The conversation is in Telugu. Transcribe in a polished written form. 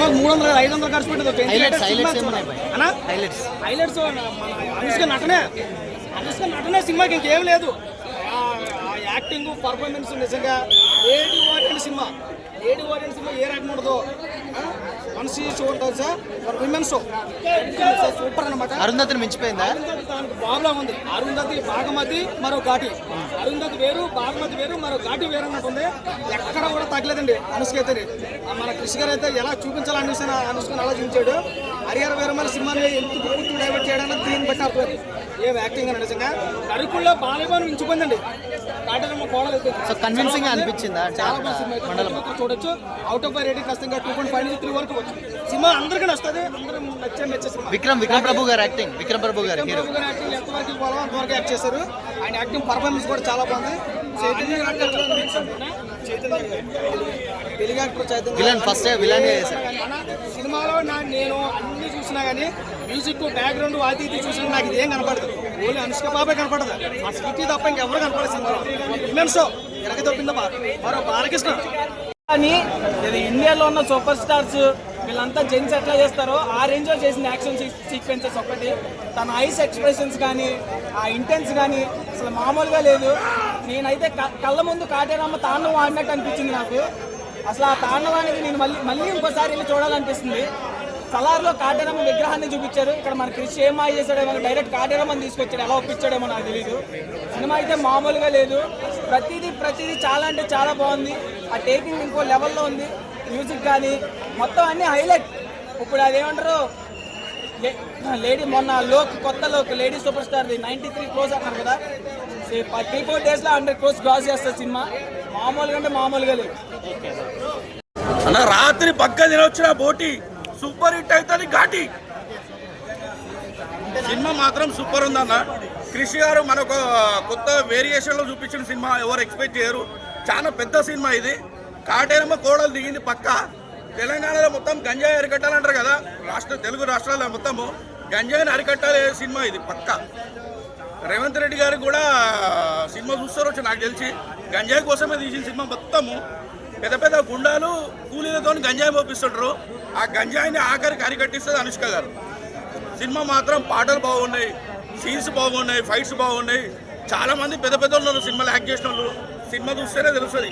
సినిమాకి 300 500 ఖర్చు పెట్టదు. హైలైట్స్ అనుష్క నటనే సినిమాకి ఇంకేం లేదు. యాక్టింగ్ పర్ఫార్మెన్స్ నిజంగా లేడీ ఓరియంట్ సినిమా ఏ రకం ఉండదు. మనిషి షో ఉంటుంది సార్, విమెన్ షో సూపర్ అనమాట. అరుంధతిని మించిపోయిందా? దానికి బాబులా ఉంది. అరుంధతి భాగమతి మరో ఘాటి, అరుంధతి వేరు భాగమతి వేరు మరో ఘాటి వేరు అన్నట్టు ఉంది. ఎక్కడ కూడా తగ్గలేదండి అనుష్క అయితే. మన కృషి గారు అయితే ఎలా చూపించాలని అనుష్కని అలా చూపించాడు. హరిహర వీరమల్లి సినిమాని ఎందుకు పూర్తి డైవర్ట్ చేయడానికి దీన్ని బట్టి అర్థమైంది. ఏం యాక్టింగ్ అని నిజంగా నరుకుల్లో బాలయ్యబాను మించిపోయిందండి. కాటేరమ్మ కోడలు కన్విన్సింగ్ అనిపించిందా? చాలా బాగా చూడొచ్చు. అవుట్ ఆఫ్ రేటింగ్ ఖచ్చితంగా 2.5 నుంచి 3 వరకు వచ్చు. సినిమా అందరికీ నస్తుంది, అందరం నచ్చే సినిమా. విక్రమ్ ప్రభు గారు యాక్టింగ్ ఎంతవరకు పోవాలో అంతవరకు యాక్ట్ చేశారు. ఆయన యాక్టింగ్ పర్ఫార్మెన్స్ కూడా చాలా బాగుంది. తెలుగు యాక్టర్ సినిమాలో నేను అన్ని చూసినా కానీ మ్యూజిక్ బ్యాక్గ్రౌండ్ అది చూసినా నాకు ఇదేం కనపడదు. ఓన్లీ అనుష్క బాబే కనపడదు. ఆ సిటీ తప్ప ఇంకెవరు కనపడదు సినిమాలో. విమెన్స్ ఎరగ తప్పిందా మరో బాలకృష్ణ అని. ఇది ఇండియాలో ఉన్న సూపర్ స్టార్స్ వీళ్ళంతా జెంట్స్ ఎట్లా చేస్తారో ఆ రేంజ్లో చేసిన యాక్షన్ సీక్వెన్సెస్ ఒకటి, తన ఐస్ ఎక్స్ప్రెషన్స్ కానీ ఆ ఇంటెన్స్ కానీ అసలు మామూలుగా లేదు. నేనైతే కళ్ళ ముందు కాటేరమ్మ తాండవం ఆడినట్టు అనిపించింది నాకు. అసలు ఆ తాండవానికి నేను మళ్ళీ ఇంకోసారి వెళ్ళి చూడాలనిపిస్తుంది. సలార్లో కాటేరమ్మ విగ్రహాన్ని చూపించారు. ఇక్కడ మన కృషి ఏం మాయ చేశాడేమో, డైరెక్ట్ కాటేరమ్మని తీసుకొచ్చాడు. ఎలా ఒప్పించాడేమో నాకు తెలియదు. సినిమా అయితే మామూలుగా లేదు. ప్రతిదీ చాలా అంటే చాలా బాగుంది. ఆ టేకింగ్ ఇంకో లెవెల్లో ఉంది. మ్యూజిక్ కానీ మొత్తం అన్ని హైలైట్. ఇప్పుడు అదేమంటారు లేడీ మొన్న కొత్త లేడీ సూపర్ స్టార్ది 93 crores అన్నారు కదా. 3-4 daysలో 100 crores క్రాస్ చేస్తారు సినిమా. మామూలుగా అంటే మామూలుగా లేదు. అన్న రాత్రి పక్క తినొచ్చిన బోటి సూపర్ హిట్ అవుతుంది ఘాటి. సినిమా మాత్రం సూపర్ ఉందన్న. కృషి గారు మనకు కొత్త వేరియేషన్లో చూపించిన సినిమా ఎవరు ఎక్స్పెక్ట్ చేయరు. చాలా పెద్ద సినిమా ఇది. కాటేరమ్మ కోడలు దిగింది పక్క. తెలంగాణలో మొత్తం గంజాయి అరికట్టాలంటారు కదా. తెలుగు రాష్ట్రాల్లో మొత్తము గంజాయిని అరికట్టాలే సినిమా ఇది పక్క. రేవంత్ రెడ్డి గారు కూడా సినిమా చూస్తారు నాకు తెలిసి. గంజాయి కోసమే తీసిన సినిమా మొత్తము. పెద్ద గుండాలు కూలీలతో గంజాయి మోపిస్తుంటారు. ఆ గంజాయిని ఆఖరికి అరికట్టిస్తుంది అనుష్క గారు. సినిమా మాత్రం పాటలు బాగున్నాయి, సీన్స్ బాగున్నాయి, ఫైట్స్ బాగున్నాయి. చాలా మంది పెద్ద ఉన్నారు సినిమాలో యాక్ట్ చేసిన వాళ్ళు. సినిమా చూస్తేనే తెలుస్తుంది.